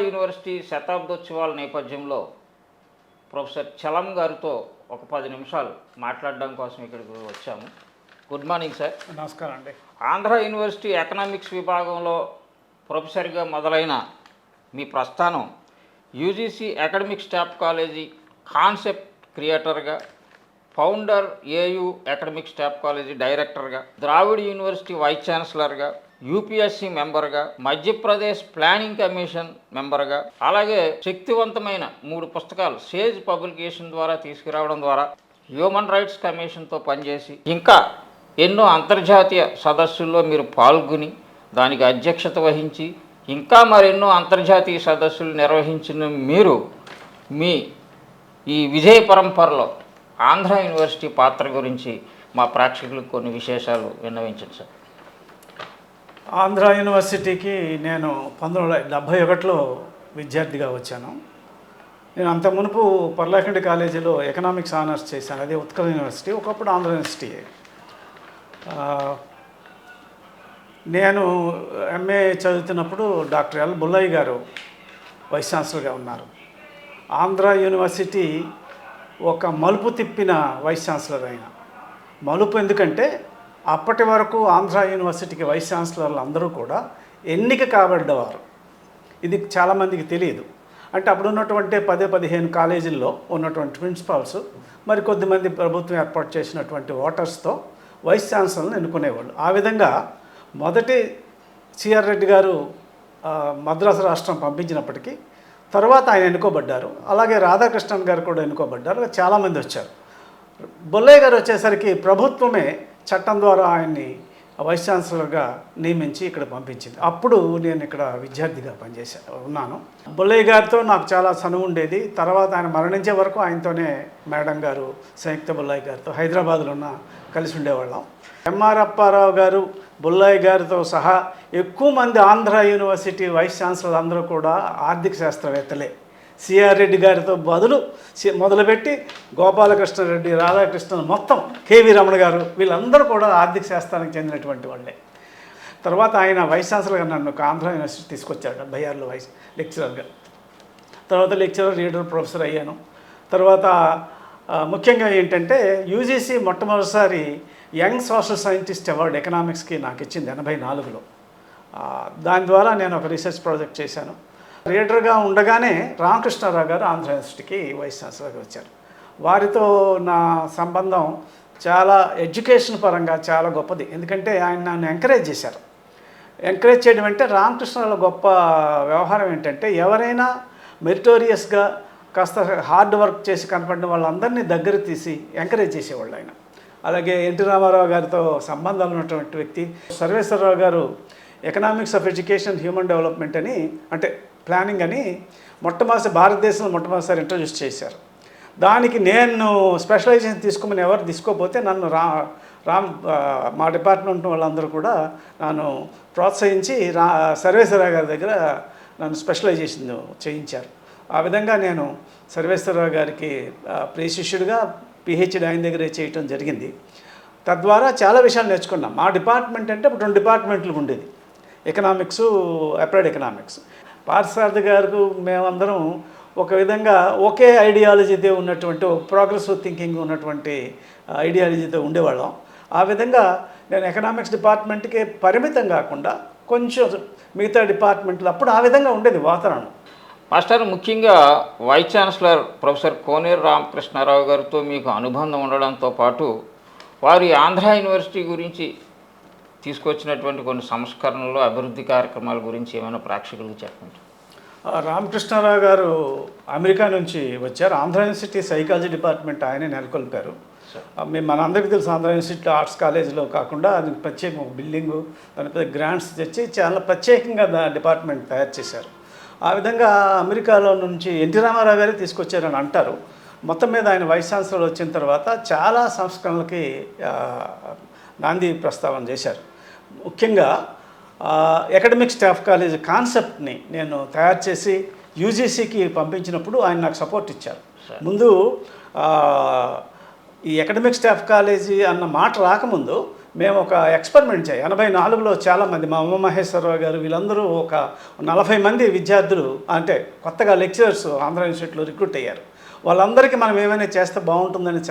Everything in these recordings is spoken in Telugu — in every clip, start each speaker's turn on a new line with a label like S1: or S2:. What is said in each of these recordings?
S1: యూనివర్సిటీ శతాబ్దోత్సవాల నేపథ్యంలో ప్రొఫెసర్ చలం గారితో ఒక 10 నిమిషాలు మాట్లాడడం కోసం ఇక్కడికి వచ్చాము. Good morning sir.
S2: నమస్కారం అండి.
S1: ఆంధ్ర యూనివర్సిటీ ఎకనామిక్స్ విభాగంలో ప్రొఫెసర్గా మొదలైన మీ ప్రస్థానం UGC academic staff college concept క్రియేటర్గా, founder AU academic staff college డైరెక్టర్గా, ద్రావిడ్ యూనివర్సిటీ వైస్ ఛాన్సలర్గా, యూపీఎస్సీ మెంబర్గా, మధ్యప్రదేశ్ ప్లానింగ్ కమిషన్ మెంబర్గా, అలాగే శక్తివంతమైన 3 పుస్తకాలు సేజ్ పబ్లికేషన్ ద్వారా తీసుకురావడం ద్వారా హ్యూమన్ రైట్స్ కమిషన్తో పనిచేసి ఇంకా ఎన్నో అంతర్జాతీయ సదస్సుల్లో మీరు పాల్గొని దానికి అధ్యక్షత వహించి ఇంకా మరెన్నో అంతర్జాతీయ సదస్సులు నిర్వహించిన మీరు మీ ఈ విజయ పరంపరలో ఆంధ్ర యూనివర్సిటీ పాత్ర గురించి మా ప్రేక్షకులకు కొన్ని విశేషాలు విన్నవించండి సార్.
S2: ఆంధ్ర యూనివర్సిటీకి నేను 1971లో విద్యార్థిగా వచ్చాను. నేను అంత మునుపు పర్లాఖండి కాలేజీలో ఎకనామిక్స్ ఆనర్స్ చేశాను. అదే ఉత్కల్ యూనివర్సిటీ, ఒకప్పుడు ఆంధ్ర యూనివర్సిటీ. నేను ఎంఏ చదువుతున్నప్పుడు డాక్టర్ ఎల్ బుల్లయ్య గారు వైస్ ఛాన్సలర్గా ఉన్నారు. ఆంధ్ర యూనివర్సిటీ ఒక మలుపు తిప్పిన వైస్ ఛాన్సలర్ అయిన మలుపు. ఎందుకంటే అప్పటి వరకు ఆంధ్ర యూనివర్సిటీకి వైస్ ఛాన్సలర్లు అందరూ కూడా ఎన్నిక కాబడ్డవారు. ఇది చాలామందికి తెలియదు. అంటే అప్పుడు ఉన్నటువంటి 10-15 కాలేజీల్లో ఉన్నటువంటి ప్రిన్సిపాల్స్, మరి కొద్దిమంది ప్రభుత్వం ఏర్పాటు చేసినటువంటి ఓటర్స్తో వైస్ ఛాన్సలర్లను ఎన్నుకునేవాళ్ళు. ఆ విధంగా మొదటి సిఆర్ రెడ్డి గారు మద్రాసు రాష్ట్రం పంపించినప్పటికీ తర్వాత ఆయన ఎన్నుకోబడ్డారు. అలాగే రాధాకృష్ణన్ గారు కూడా ఎన్నుకోబడ్డారు. చాలామంది వచ్చారు. బొల్లయ్య గారు వచ్చేసరికి ప్రభుత్వమే చట్టం ద్వారా ఆయన్ని వైస్ ఛాన్సలర్గా నియమించి ఇక్కడ పంపించింది. అప్పుడు నేను ఇక్కడ విద్యార్థిగా ఉన్నాను. బొల్లయ్య గారితో నాకు చాలా చనువు ఉండేది. తర్వాత ఆయన మరణించే వరకు ఆయనతోనే మేడం గారు, సంయుక్త బొల్లయ్య గారితో హైదరాబాద్లో కలిసి ఉండేవాళ్ళం. ఎంఆర్ అప్పారావు గారు, బొల్లయ్య గారితో సహా ఎక్కువ మంది ఆంధ్ర యూనివర్సిటీ వైస్ ఛాన్సలర్ అందరూ కూడా ఆర్థిక శాస్త్రవేత్తలే. సిఆర్ రెడ్డి గారితో మొదలుపెట్టి గోపాలకృష్ణారెడ్డి, రాధాకృష్ణన్, మొత్తం కేవీ రమణ గారు, వీళ్ళందరూ కూడా ఆర్థిక శాస్త్రానికి చెందినటువంటి వాళ్ళే. తర్వాత ఆయన వైస్ ఛాన్సలర్గా నన్ను ఆంధ్ర యూనివర్సిటీ తీసుకొచ్చాడు 76లో లెక్చరర్గా. తర్వాత లెక్చరర్, రీడర్, ప్రొఫెసర్ అయ్యాను. తర్వాత ముఖ్యంగా ఏంటంటే యూజీసీ మొట్టమొదటిసారి యంగ్ సోషల్ సైంటిస్ట్ అవార్డు ఎకనామిక్స్కి నాకు ఇచ్చింది 84లో. దాని ద్వారా నేను ఒక రీసెర్చ్ ప్రాజెక్ట్ చేశాను. రీడర్గా ఉండగానే రామకృష్ణారావు గారు ఆంధ్ర యూనివర్సిటీకి వైస్ ఛాన్సలర్గా వచ్చారు. వారితో నా సంబంధం చాలా ఎడ్యుకేషన్ పరంగా చాలా గొప్పది. ఎందుకంటే ఆయన నన్ను ఎంకరేజ్ చేశారు. ఎంకరేజ్ చేయడం అంటే రామకృష్ణరావు గొప్ప వ్యవహారం ఏంటంటే ఎవరైనా మెరిటోరియస్గా కాస్త హార్డ్ వర్క్ చేసి కనపడిన వాళ్ళందరినీ దగ్గర తీసి ఎంకరేజ్ చేసేవాళ్ళు ఆయన. అలాగే ఎన్టీ రామారావు గారితో సంబంధాలు ఉన్నటువంటి వ్యక్తి. సర్వేశ్వరరావు గారు economics of education human development అని, అంటే ప్లానింగ్ అని భారతదేశంలో మొట్టమొదటిసారి ఇంట్రడ్యూస్ చేశారు. దానికి నేను స్పెషలైజేషన్ తీసుకోమని ఎవరు తీసుకోకపోతే నన్ను మా డిపార్ట్మెంట్ వాళ్ళందరూ కూడా నన్ను ప్రోత్సహించి సర్వేశ్వరరావు గారి దగ్గర నన్ను స్పెషలైజేషన్ చేయించారు. ఆ విధంగా నేను సర్వేశ్వరరావు గారికి ప్రియ శిష్యుడిగా పిహెచ్డి ఆయన దగ్గరే చేయటం జరిగింది. తద్వారా చాలా విషయాలు నేర్చుకున్నాం. మా డిపార్ట్మెంట్ అంటే ఇప్పుడు 2 డిపార్ట్మెంట్లు ఉండేది, ఎకనామిక్స్, అప్లైడ్ ఎకనామిక్స్. పార్థసారథి గారు మేమందరం ఒక విధంగా ఒకే ఐడియాలజీతో ఉన్నటువంటి, ప్రోగ్రెసివ్ థింకింగ్ ఉన్నటువంటి ఐడియాలజీతో ఉండేవాళ్ళం. ఆ విధంగా నేను ఎకనామిక్స్ డిపార్ట్మెంట్కే పరిమితం కాకుండా కొంచెం మిగతా డిపార్ట్మెంట్లు అప్పుడు ఆ విధంగా ఉండేది వాతావరణం.
S1: మాస్టర్, ముఖ్యంగా వైస్ ఛాన్సలర్ ప్రొఫెసర్ కోనేరు రామకృష్ణారావు గారితో మీకు అనుబంధం ఉండడంతో పాటు వారి ఆంధ్ర యూనివర్సిటీ గురించి తీసుకొచ్చినటువంటి కొన్ని సంస్కరణలు, అభివృద్ధి కార్యక్రమాల గురించి ఏమైనా ప్రేక్షకులకు చెప్పండి.
S2: రామకృష్ణారావు గారు అమెరికా నుంచి వచ్చారు. ఆంధ్ర యూనివర్సిటీ సైకాలజీ డిపార్ట్మెంట్ ఆయనే నెలకొల్పారు. మనందరికీ తెలుసు ఆంధ్ర యూనివర్సిటీ ఆర్ట్స్ కాలేజీలో కాకుండా అది ప్రత్యేక ఒక బిల్డింగు, దాని పెద్ద గ్రాంట్స్ తెచ్చి చాలా ప్రత్యేకంగా డిపార్ట్మెంట్ తయారు చేశారు. ఆ విధంగా అమెరికాలో నుంచి ఎన్టీ రామారావు గారే తీసుకొచ్చారని అంటారు. మొత్తం మీద ఆయన వైస్ ఛాన్సలర్ వచ్చిన తర్వాత చాలా సంస్కరణలకి నాంది ప్రస్తావన చేశారు. ముఖ్యంగా అకాడమిక్ స్టాఫ్ కాలేజ్ కాన్సెప్ట్ని నేను తయారు చేసి యూజీసీకి పంపించినప్పుడు ఆయన నాకు సపోర్ట్ ఇచ్చారు. ముందు ఈ అకాడమిక్ స్టాఫ్ కాలేజీ అన్న మాట రాకముందు మేము ఒక ఎక్స్పెరిమెంట్ చేయాలి. 84లో చాలామంది మా ఉమా మహేశ్వరరావు గారు వీళ్ళందరూ ఒక 40 మంది విద్యార్థులు అంటే కొత్తగా లెక్చరర్స్ ఆంధ్ర యూనివర్సిటీలో రిక్రూట్ అయ్యారు. వాళ్ళందరికీ మనం ఏమైనా చేస్తే బాగుంటుందని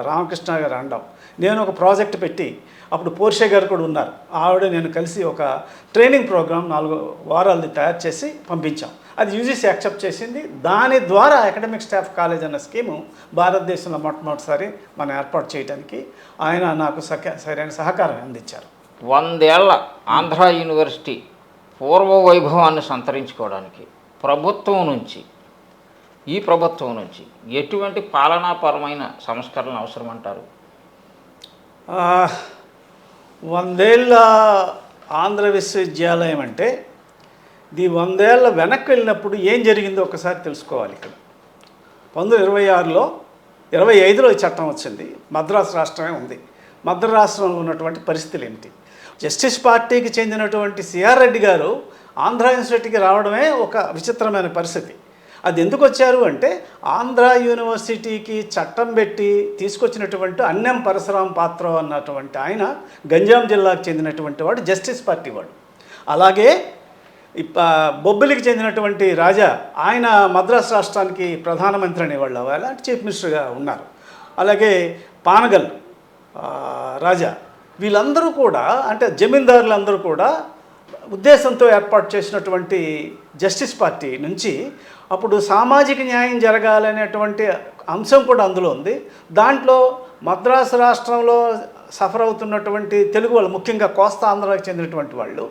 S2: రామకృష్ణ గారు అనడం, నేను ఒక ప్రాజెక్ట్ పెట్టి అప్పుడు పోర్షే గారు కూడా ఉన్నారు, ఆవిడ నేను కలిసి ఒక ట్రైనింగ్ ప్రోగ్రామ్ 4 వారాలది తయారు చేసి పంపించాం. అది యూజీసీ యాక్సెప్ట్ చేసింది. దాని ద్వారా అకాడమిక్ స్టాఫ్ కాలేజ్ అన్న స్కీము భారతదేశంలో మొట్టమొదటిసారి మనం ఏర్పాటు చేయడానికి ఆయన నాకు సరైన సహకారం అందించారు.
S1: 100 ఏళ్ల ఆంధ్ర యూనివర్సిటీ పూర్వ వైభవాన్ని సంతరించుకోవడానికి ఈ ప్రభుత్వం నుంచి ఎటువంటి పాలనాపరమైన సంస్కరణలు అవసరమంటారు?
S2: 100 ఏళ్ళ ఆంధ్ర విశ్వవిద్యాలయం అంటే ఇది 100 ఏళ్ళ వెనక్కి వెళ్ళినప్పుడు ఏం జరిగిందో ఒకసారి తెలుసుకోవాలి. ఇక్కడ 1926లో 25లో ఈ చట్టం వచ్చింది. మద్రాసు రాష్ట్రమే ఉంది. మద్రాసు రాష్ట్రంలో ఉన్నటువంటి పరిస్థితులు ఏమిటి? జస్టిస్ పార్టీకి చెందినటువంటి సిఆర్ రెడ్డి గారు ఆంధ్ర యూనివర్సిటీకి రావడమే ఒక విచిత్రమైన పరిస్థితి. అది ఎందుకు వచ్చారు అంటే ఆంధ్ర యూనివర్సిటీకి చట్టం పెట్టి తీసుకొచ్చినటువంటి అన్నం పరశురాం పాత్ర అన్నటువంటి ఆయన గంజాం జిల్లాకు చెందినటువంటి వాడు, జస్టిస్ పార్టీ వాడు. అలాగే బొబ్బిలికి చెందినటువంటి రాజా, ఆయన మద్రాసు రాష్ట్రానికి ప్రధానమంత్రి అనేవాళ్ళు, అలాంటి చీఫ్ మినిస్టర్గా ఉన్నారు. అలాగే పానగల్ రాజా, వీళ్ళందరూ కూడా అంటే జమీందారులందరూ కూడా ఉద్దేశంతో ఏర్పాటు చేసినటువంటి జస్టిస్ పార్టీ నుంచి అప్పుడు సామాజిక న్యాయం జరగాలనేటువంటి అంశం కూడా అందులో ఉంది. దాంట్లో మద్రాసు రాష్ట్రంలో సఫర్ అవుతున్నటువంటి తెలుగు వాళ్ళు, ముఖ్యంగా కోస్తా ఆంధ్రాకి చెందినటువంటి వాళ్ళు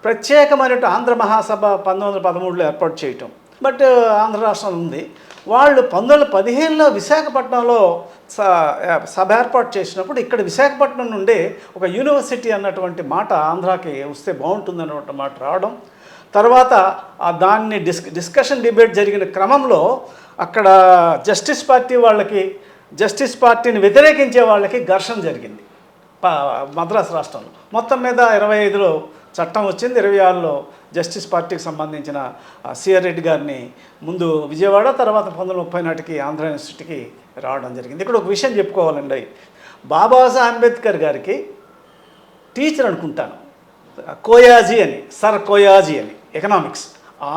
S2: ప్రత్యేకమైనటువంటి ఆంధ్ర మహాసభ 1913లో ఏర్పాటు చేయటం. బట్ ఆంధ్ర రాష్ట్రం ఉంది. వాళ్ళు 1915లో విశాఖపట్నంలో సభ ఏర్పాటు చేసినప్పుడు ఇక్కడ విశాఖపట్నం నుండే ఒక యూనివర్సిటీ అన్నటువంటి మాట ఆంధ్రాకి వస్తే బాగుంటుంది అన్నటువంటి మాట రావడం, తర్వాత దాన్ని డిస్కషన్ డిబేట్ జరిగిన క్రమంలో అక్కడ జస్టిస్ పార్టీని వ్యతిరేకించే వాళ్ళకి ఘర్షణ జరిగింది మద్రాసు రాష్ట్రంలో. మొత్తం మీద 25లో చట్టం వచ్చింది. 26లో జస్టిస్ పార్టీకి సంబంధించిన సిఆర్ రెడ్డి గారిని ముందు విజయవాడ, తర్వాత 1930 నాటికి ఆంధ్ర యూనివర్సిటీకి రావడం జరిగింది. ఇక్కడ ఒక విషయం చెప్పుకోవాలండి. బాబాసాహెబ్ అంబేద్కర్ గారికి టీచర్ అనుకుంటాను, కోయాజీ అని, సర్ కోయాజీ అని, ఎకనామిక్స్.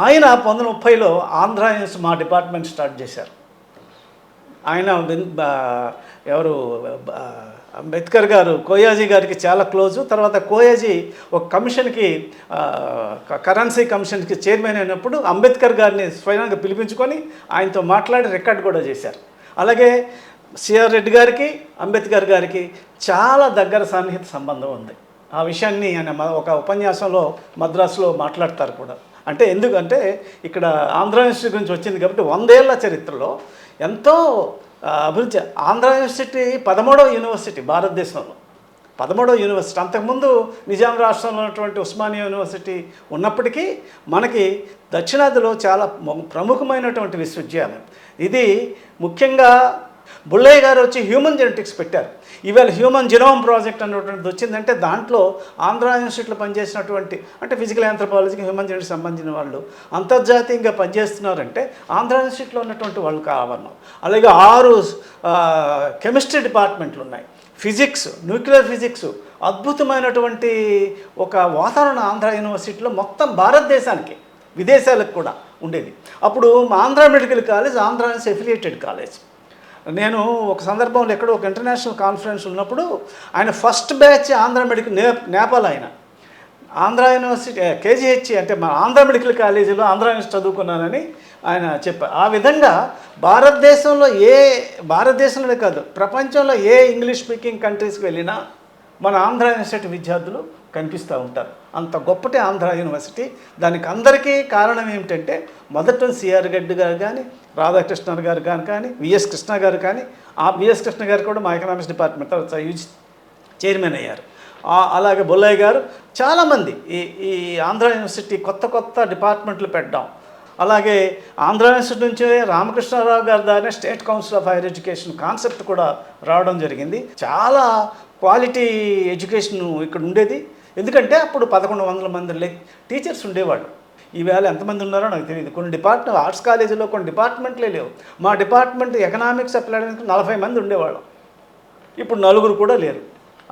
S2: ఆయన 1930లో ఆంధ్ర యూనివర్సిటీ మా డిపార్ట్మెంట్ స్టార్ట్ చేశారు. ఆయన ఎవరు అంబేద్కర్ గారు కోయాజీ గారికి చాలా క్లోజు. తర్వాత కోయాజీ ఒక కమిషన్కి, కరెన్సీ కమిషన్కి చైర్మన్ అయినప్పుడు అంబేద్కర్ గారిని స్వయంగా పిలిపించుకొని ఆయనతో మాట్లాడి రికార్డ్ కూడా చేశారు. అలాగే సిఆర్ రెడ్డి గారికి అంబేద్కర్ గారికి చాలా దగ్గర సన్నిహిత సంబంధం ఉంది. ఆ విషయాన్ని ఆయన ఒక ఉపన్యాసంలో మద్రాసులో మాట్లాడతారు కూడా. అంటే ఎందుకంటే ఇక్కడ ఆంధ్ర యూనివర్సిటీ గురించి వచ్చింది కాబట్టి 100 ఏళ్ల చరిత్రలో ఎంతో అభివృద్ధి. ఆంధ్ర యూనివర్సిటీ 13వ యూనివర్సిటీ భారతదేశంలో, 13వ యూనివర్సిటీ. అంతకుముందు నిజాం రాష్ట్రంలో ఉన్నటువంటి ఉస్మానియా యూనివర్సిటీ ఉన్నప్పటికీ మనకి దక్షిణాదిలో చాలా ప్రముఖమైనటువంటి విశ్వవిద్యాలయం ఇది. ముఖ్యంగా బుల్లయ్య గారు వచ్చి హ్యూమన్ జెనెటిక్స్ పెట్టారు. ఈవేళ హ్యూమన్ జినోమ్ ప్రాజెక్ట్ అనేటువంటిది వచ్చిందంటే దాంట్లో ఆంధ్ర యూనివర్సిటీలో పనిచేసినటువంటి అంటే ఫిజికల్ ఆంథ్రోపాలజీకి హ్యూమన్ జెనెటిక్స్ సంబంధించిన వాళ్ళు అంతర్జాతీయంగా పనిచేస్తున్నారంటే ఆంధ్ర యూనివర్సిటీలో ఉన్నటువంటి వాళ్ళు కావాలి. అలాగే 6 కెమిస్ట్రీ డిపార్ట్మెంట్లు ఉన్నాయి. ఫిజిక్స్, న్యూక్లియర్ ఫిజిక్స్, అద్భుతమైనటువంటి ఒక వాతావరణం ఆంధ్ర యూనివర్సిటీలో మొత్తం భారతదేశానికి, విదేశాలకు కూడా ఉండేది. అప్పుడు Andhra medical college Andhra university affiliated college. నేను ఒక సందర్భంలో ఎక్కడో ఒక ఇంటర్నేషనల్ కాన్ఫరెన్స్ ఉన్నప్పుడు ఆయన first batch Andhra medical Nepal, ఆయన ఆంధ్ర యూనివర్సిటీ కేజీహెచ్ అంటే మా ఆంధ్ర మెడికల్ కాలేజీలో ఆంధ్ర యూనివర్సిటీ చదువుకున్నానని ఆయన చెప్పారు. ఆ విధంగా భారతదేశంలోనే కాదు ప్రపంచంలో ఏ ఇంగ్లీష్ స్పీకింగ్ కంట్రీస్కి వెళ్ళినా మన ఆంధ్ర యూనివర్సిటీ విద్యార్థులు కనిపిస్తూ ఉంటారు. అంత గొప్పటి ఆంధ్ర యూనివర్సిటీ. దానికి అందరికీ కారణం ఏమిటంటే మొదట సిఆర్ రెడ్డి గారు కానీ, రాధాకృష్ణ గారు కానీ, విఎస్ కృష్ణ గారు కానీ, ఆ విఎస్ కృష్ణ గారు కూడా మా ఎకనామిక్స్ డిపార్ట్మెంట్ యూజీ చైర్మన్ అయ్యారు. అలాగే బొల్లయ్య గారు, చాలామంది ఈ ఆంధ్ర యూనివర్సిటీ కొత్త డిపార్ట్మెంట్లు పెట్టడం. అలాగే ఆంధ్ర యూనివర్సిటీ నుంచే రామకృష్ణారావు గారి దానే state council of higher education concept కూడా రావడం జరిగింది. చాలా క్వాలిటీ ఎడ్యుకేషన్ ఇక్కడ ఉండేది. ఎందుకంటే అప్పుడు 1100 మంది టీచర్స్ ఉండేవాళ్ళు. ఈవేళ ఎంతమంది ఉన్నారో నాకు తెలియదు. కొన్ని ఆర్ట్స్ కాలేజీలో కొన్ని డిపార్ట్మెంట్లే లేవు. మా డిపార్ట్మెంట్ ఎకనామిక్స్ అప్లైడానికి 40 మంది ఉండేవాళ్ళం. ఇప్పుడు 4 కూడా లేరు.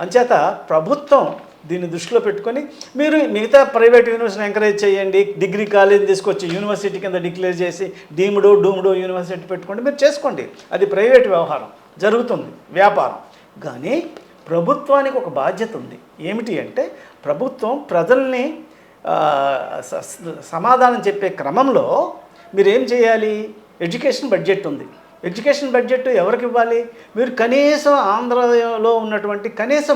S2: అంచేత ప్రభుత్వం దీన్ని దృష్టిలో పెట్టుకొని మీరు మిగతా ప్రైవేట్ యూనివర్సిటీని ఎంకరేజ్ చేయండి, డిగ్రీ కాలేజ్ తీసుకొచ్చి యూనివర్సిటీ కింద డిక్లేర్ చేసి డూమ్డో యూనివర్సిటీ పెట్టుకోండి, మీరు చేసుకోండి. అది ప్రైవేట్ వ్యవహారం, జరుగుతుంది వ్యాపారం. కానీ ప్రభుత్వానికి ఒక బాధ్యత ఉంది. ఏమిటి అంటే ప్రభుత్వం ప్రజల్ని సమాధానం చెప్పే క్రమంలో మీరేం చేయాలి? ఎడ్యుకేషన్ బడ్జెట్ ఉంది. ఎడ్యుకేషన్ బడ్జెట్ ఎవరికి ఇవ్వాలి? మీరు కనీసం ఆంధ్రలో ఉన్నటువంటి కనీసం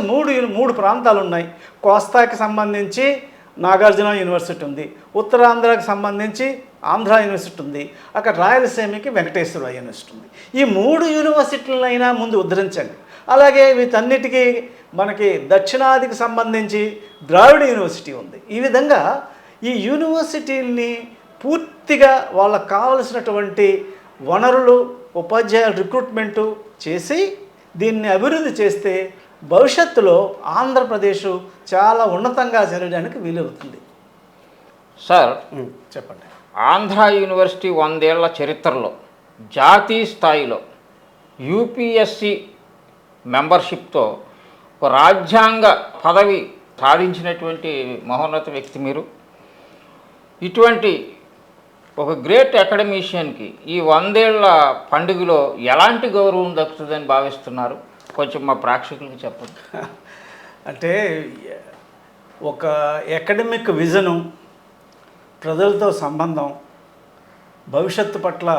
S2: మూడు ప్రాంతాలు ఉన్నాయి. కోస్తాకి సంబంధించి నాగార్జున యూనివర్సిటీ ఉంది, ఉత్తరాంధ్రకి సంబంధించి ఆంధ్ర యూనివర్సిటీ ఉంది, అక్కడ రాయలసీమకి వెంకటేశ్వర యూనివర్సిటీ ఉంది. ఈ 3 యూనివర్సిటీలైనా ముందు ఉద్ధరించండి. అలాగే వీటన్నిటికీ మనకి దక్షిణాదికి సంబంధించి ద్రావిడ యూనివర్సిటీ ఉంది. ఈ విధంగా ఈ యూనివర్సిటీల్ని పూర్తిగా వాళ్ళకు కావలసినటువంటి వనరులు, ఉపాధ్యాయుల రిక్రూట్మెంటు చేసి దీన్ని అభివృద్ధి చేస్తే భవిష్యత్తులో ఆంధ్రప్రదేశ్ చాలా ఉన్నతంగా జరగడానికి వీలవుతుంది.
S1: సార్
S2: చెప్పండి.
S1: ఆంధ్ర యూనివర్సిటీ 100 ఏళ్ల చరిత్రలో జాతీయ స్థాయిలో యూపీఎస్సి మెంబర్షిప్తో ఒక రాజ్యాంగ పదవి సాధించినటువంటి మహోన్నత వ్యక్తి మీరు. ఇటువంటి ఒక గ్రేట్ అకాడమీషియన్కి ఈ 100 ఏళ్ల పండుగలో ఎలాంటి గౌరవం దక్కుతుందని భావిస్తున్నారు? కొంచెం మా ప్రేక్షకులకు చెప్పండి.
S2: అంటే ఒక అకాడమిక్ విజను, ప్రజలతో సంబంధం, భవిష్యత్తు పట్ల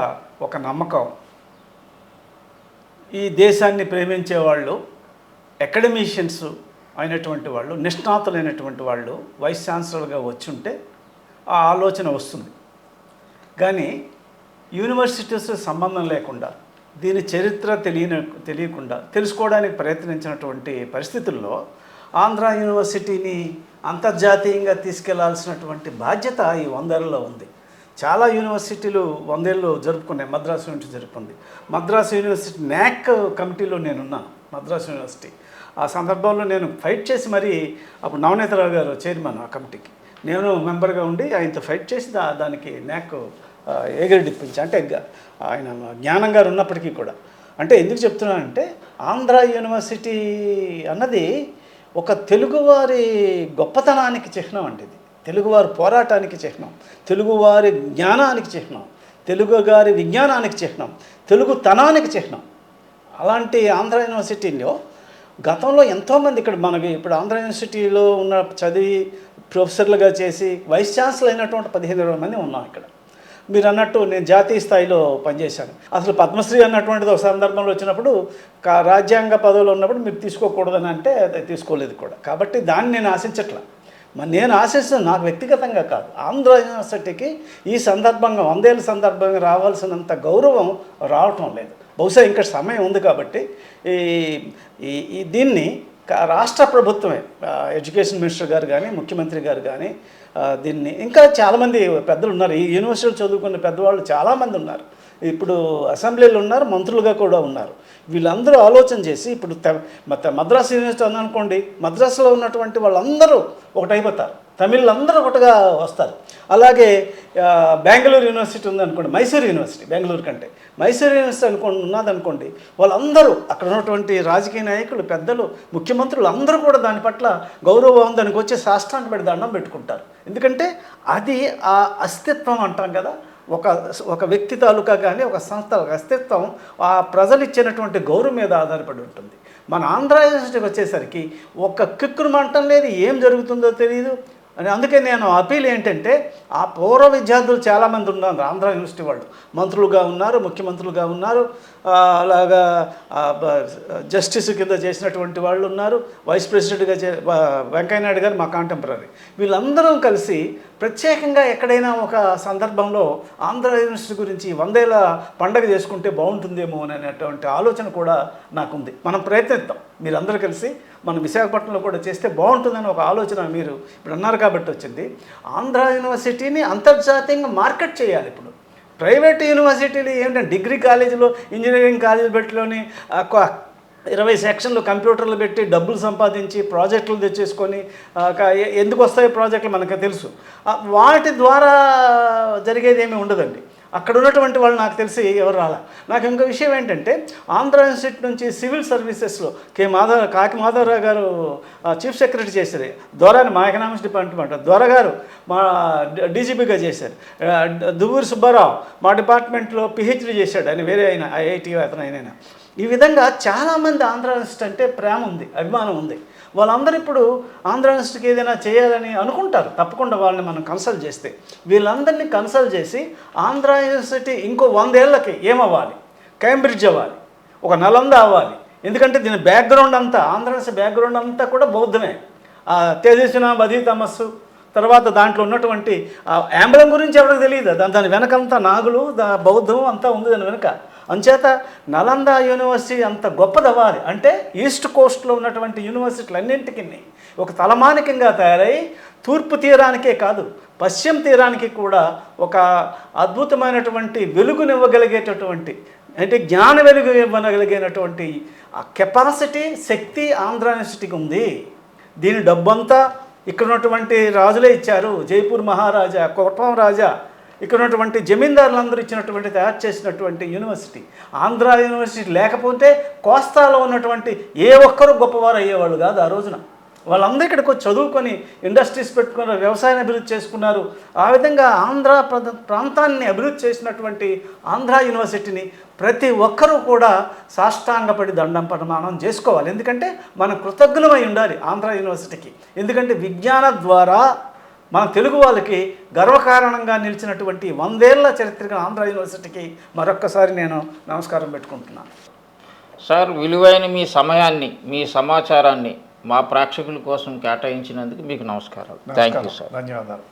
S2: ఒక నమ్మకం, ఈ దేశాన్ని ప్రేమించే వాళ్ళు, అకాడమీషియన్స్ అయినటువంటి వాళ్ళు, నిష్ణాతులైనటువంటి వాళ్ళు వైస్ ఛాన్సలర్గా వచ్చుంటే ఆ ఆలోచన వస్తుంది. కానీ యూనివర్సిటీస్ సంబంధం లేకుండా, దీని చరిత్ర తెలియకుండా తెలుసుకోవడానికి ప్రయత్నించినటువంటి పరిస్థితుల్లో ఆంధ్ర యూనివర్సిటీని అంతర్జాతీయంగా తీసుకెళ్లాల్సినటువంటి బాధ్యత ఈ 100 ఏళ్లలో ఉంది. చాలా యూనివర్సిటీలు 100 ఏళ్ళు జరుపుకున్నాయి. మద్రాసు యూనివర్సిటీ జరుపుకుంది. మద్రాసు యూనివర్సిటీ NAC కమిటీలో నేనున్నాను. మద్రాసు యూనివర్సిటీ ఆ సందర్భంలో నేను ఫైట్ చేసి మరీ, అప్పుడు నవనీతరావు గారు చైర్మన్ ఆ కమిటీకి, నేను మెంబర్గా ఉండి ఆయనతో ఫైట్ చేసి దానికి NAC ఎగిరిడిప్పించి, అంటే ఆయన జ్ఞానం గారు ఉన్నప్పటికీ కూడా. అంటే ఎందుకు చెప్తున్నానంటే ఆంధ్ర యూనివర్సిటీ అన్నది ఒక తెలుగువారి గొప్పతనానికి చిహ్నం అండి. ఇది తెలుగువారి పోరాటానికి చిహ్నం, తెలుగువారి జ్ఞానానికి చిహ్నం, తెలుగుగారి విజ్ఞానానికి చిహ్నం, తెలుగుతనానికి చిహ్నం. అలాంటి ఆంధ్ర యూనివర్సిటీలో గతంలో ఎంతోమంది ఇప్పుడు ఆంధ్ర యూనివర్సిటీలో ఉన్న చదివి ప్రొఫెసర్లుగా చేసి వైస్ ఛాన్సలర్ అయినటువంటి 15-20 మంది ఉన్నాం ఇక్కడ. మీరు అన్నట్టు నేను జాతీయ స్థాయిలో పనిచేశాను. అసలు పద్మశ్రీ అన్నటువంటిది ఒక సందర్భంలో వచ్చినప్పుడు రాజ్యాంగ పదవులు ఉన్నప్పుడు మీరు తీసుకోకూడదని అంటే తీసుకోలేదు కూడా. కాబట్టి దాన్ని నేను ఆశించట్లా. నేను ఆశిస్తున్న నాకు వ్యక్తిగతంగా కాదు, ఆంధ్ర యూనివర్సిటీకి ఈ సందర్భంగా 100 ఏళ్ళ సందర్భంగా రావాల్సినంత గౌరవం రావటం లేదు. బహుశా ఇంకా సమయం ఉంది కాబట్టి దీన్ని రాష్ట్ర ప్రభుత్వమే, ఎడ్యుకేషన్ మినిస్టర్ గారు కానీ, ముఖ్యమంత్రి గారు కానీ దీన్ని, ఇంకా చాలామంది పెద్దలు ఉన్నారు, ఈ యూనివర్సిటీలో చదువుకున్న పెద్దవాళ్ళు చాలామంది ఉన్నారు. ఇప్పుడు అసెంబ్లీలో ఉన్నారు, మంత్రులుగా కూడా ఉన్నారు. వీళ్ళందరూ ఆలోచన చేసి ఇప్పుడు మద్రాసు యూనివర్సిటీ ఉందనుకోండి, మద్రాసులో ఉన్నటువంటి వాళ్ళందరూ ఒకటైపోతారు, తమిళందరూ ఒకటిగా వస్తారు. అలాగే బెంగళూరు యూనివర్సిటీ ఉందనుకోండి, మైసూరు యూనివర్సిటీ, బెంగళూరు కంటే మైసూరు యూనివర్సిటీ ఉన్నదనుకోండి, వాళ్ళందరూ అక్కడ ఉన్నటువంటి రాజకీయ నాయకులు, పెద్దలు, ముఖ్యమంత్రులు అందరూ కూడా దాని పట్ల గౌరవం దానికి వచ్చి సాష్టాంగ పెట్టి దండం పెట్టుకుంటారు. ఎందుకంటే అది ఆ అస్తిత్వం అంటాం కదా, ఒక వ్యక్తి తాలూకా కానీ ఒక సంస్థ అస్తిత్వం ఆ ప్రజలు ఇచ్చినటువంటి గౌరవం మీద ఆధారపడి ఉంటుంది. మన ఆంధ్ర యూనివర్సిటీకి వచ్చేసరికి ఒక కిక్కురు మంటం లేదు, ఏం జరుగుతుందో తెలియదు అని. అందుకే నేను అపీల్ ఏంటంటే, ఆ పూర్వ విద్యార్థులు చాలామంది ఉన్నారు ఆంధ్ర యూనివర్సిటీ వాళ్ళు, మంత్రులుగా ఉన్నారు, ముఖ్యమంత్రులుగా ఉన్నారు, అలాగా జస్టిస్ కింద చేసినటువంటి వాళ్ళు ఉన్నారు, వైస్ ప్రెసిడెంట్గా వెంకయ్యనాయుడు గారు మా కాంటెంపరీ. వీళ్ళందరూ కలిసి ప్రత్యేకంగా ఎక్కడైనా ఒక సందర్భంలో ఆంధ్ర యూనివర్సిటీ గురించి 100 ఏళ్ళ పండగ చేసుకుంటే బాగుంటుందేమో అనేటువంటి ఆలోచన కూడా నాకుంది. మనం ప్రయత్నిద్దాం, మీరందరూ కలిసి మన విశాఖపట్నంలో కూడా చేస్తే బాగుంటుందని ఒక ఆలోచన మీరు ఇప్పుడు అన్నారు కాబట్టి వచ్చింది. ఆంధ్ర యూనివర్సిటీని అంతర్జాతీయంగా మార్కెట్ చేయాలి. ఇప్పుడు ప్రైవేట్ యూనివర్సిటీలు ఏంటంటే డిగ్రీ కాలేజీలో, ఇంజనీరింగ్ కాలేజీ పెట్టిలోని 20 సెక్షన్లు కంప్యూటర్లు పెట్టి డబ్బులు సంపాదించి ప్రాజెక్టులు తెచ్చేసుకొని, ఎందుకు వస్తాయి ప్రాజెక్టులు మనకు తెలుసు, వాటి ద్వారా జరిగేది ఏమీ ఉండదండి. అక్కడ ఉన్నటువంటి వాళ్ళు నాకు తెలిసి ఎవరు రాలా. నాకు ఇంకో విషయం ఏంటంటే ఆంధ్ర ఇన్స్టిట్యూట్ నుంచి సివిల్ సర్వీసెస్లో కాకి మాధవరావు గారు చీఫ్ సెక్రటరీ చేశారు, ద్వారాని మా ఎకనామిక్స్ డిపార్ట్మెంట్ ద్వార గారు మా డీజీపీగా చేశారు, దువ్వూరి సుబ్బారావు మా డిపార్ట్మెంట్లో పిహెచ్డీ చేశాడు, ఆయన వేరే అయినా ఐఐటి అతను అయినా. ఈ విధంగా చాలామంది ఆంధ్ర యూనివర్సిటీ అంటే ప్రేమ ఉంది, అభిమానం ఉంది. వాళ్ళందరూ ఇప్పుడు ఆంధ్ర యూనివర్సిటీకి ఏదైనా చేయాలని అనుకుంటారు, తప్పకుండా వాళ్ళని మనం కన్సల్ట్ చేస్తే. వీళ్ళందరినీ కన్సల్ట్ చేసి ఆంధ్ర యూనివర్సిటీ ఇంకో 100 ఏళ్ళకి ఏమవ్వాలి, కేంబ్రిడ్జ్ అవ్వాలి, ఒక నలంద అవ్వాలి. ఎందుకంటే దీని బ్యాక్గ్రౌండ్ అంతా, ఆంధ్ర యూనివర్సిటీ బ్యాక్గ్రౌండ్ అంతా కూడా బౌద్ధమే. తేజస్విన బధీ తమస్సు, తర్వాత దాంట్లో ఉన్నటువంటి యాంబలం గురించి ఎవరికి తెలియదు, దాని వెనకంతా నాగులు బౌద్ధం అంతా ఉంది దాని వెనక. అంచేత నలంద యూనివర్సిటీ అంత గొప్పదవ్వాలి అంటే ఈస్ట్ కోస్ట్లో ఉన్నటువంటి యూనివర్సిటీలన్నింటికి ఒక తలమానికంగా తయారై తూర్పు తీరానికే కాదు పశ్చిమ తీరానికి కూడా ఒక అద్భుతమైనటువంటి వెలుగునివ్వగలిగేటటువంటి, అంటే జ్ఞాన వెలుగు ఇవ్వగలిగినటువంటి ఆ కెపాసిటీ, శక్తి ఆంధ్ర యూనివర్సిటీకి ఉంది. దీని డబ్బంతా ఇక్కడ ఉన్నటువంటి రాజులే ఇచ్చారు. జైపూర్ మహారాజా, కోటం రాజా, ఇక్కడ ఉన్నటువంటి జమీందారులందరూ ఇచ్చినటువంటి తయారు చేసినటువంటి యూనివర్సిటీ. ఆంధ్ర యూనివర్సిటీ లేకపోతే కోస్తాలో ఉన్నటువంటి ఏ ఒక్కరూ గొప్పవారు అయ్యేవాళ్ళు కాదు ఆ రోజున. వాళ్ళందరూ ఇక్కడికి వచ్చి చదువుకొని ఇండస్ట్రీస్ పెట్టుకున్నారు, వ్యవసాయాన్ని అభివృద్ధి చేసుకున్నారు. ఆ విధంగా ఆంధ్ర ప్రాంతాన్ని అభివృద్ధి చేసినటువంటి ఆంధ్ర యూనివర్సిటీని ప్రతి ఒక్కరూ కూడా సాష్టాంగపడి దండం ప్రమాణం చేసుకోవాలి. ఎందుకంటే మనం కృతజ్ఞులమై ఉండాలి ఆంధ్ర యూనివర్సిటీకి. ఎందుకంటే విజ్ఞాన ద్వారా మన తెలుగు వాళ్ళకి గర్వకారణంగా నిలిచినటువంటి 100 ఏళ్ల చరిత్ర ఆంధ్ర యూనివర్సిటీకి మరొక్కసారి నేను నమస్కారం పెట్టుకుంటున్నాను.
S1: సార్, విలువైన మీ సమయాన్ని, మీ సమాచారాన్ని మా ప్రేక్షకుల కోసం కేటాయించినందుకు మీకు నమస్కారాలు. Thank you sir.
S2: ధన్యవాదాలు.